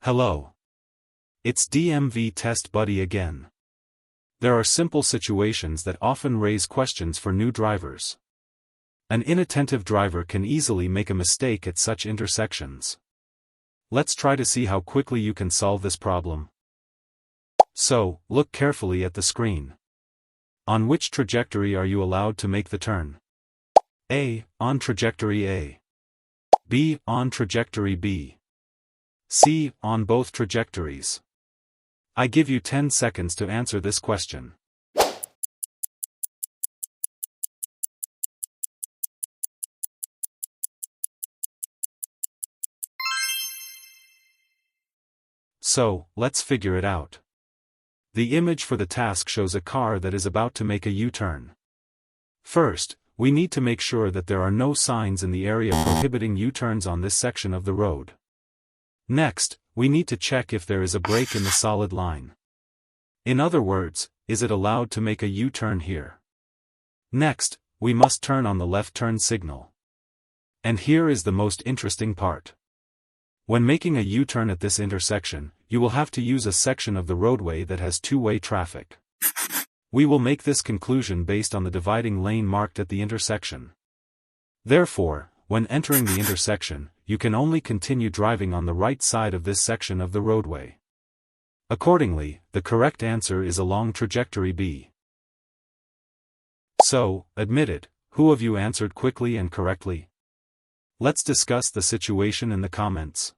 Hello. It's DMV Test Buddy again. There are simple situations that often raise questions for new drivers. An inattentive driver can easily make a mistake at such intersections. Let's try to see how quickly you can solve this problem. So, look carefully at the screen. On which trajectory are you allowed to make the turn? A. On trajectory A. B. On trajectory B. C. On both trajectories. I give you 10 seconds to answer this question. So, let's figure it out. The image for the task shows a car that is about to make a U-turn. First, we need to make sure that there are no signs in the area prohibiting U-turns on this section of the road. Next, we need to check if there is a break in the solid line. In other words, is it allowed to make a U-turn here? Next, we must turn on the left turn signal. And here is the most interesting part. When making a U-turn at this intersection, you will have to use a section of the roadway that has two-way traffic. We will make this conclusion based on the dividing lane marked at the intersection. Therefore, when entering the intersection, you can only continue driving on the right side of this section of the roadway. Accordingly, the correct answer is along trajectory B. So, admit it, who of you answered quickly and correctly? Let's discuss the situation in the comments.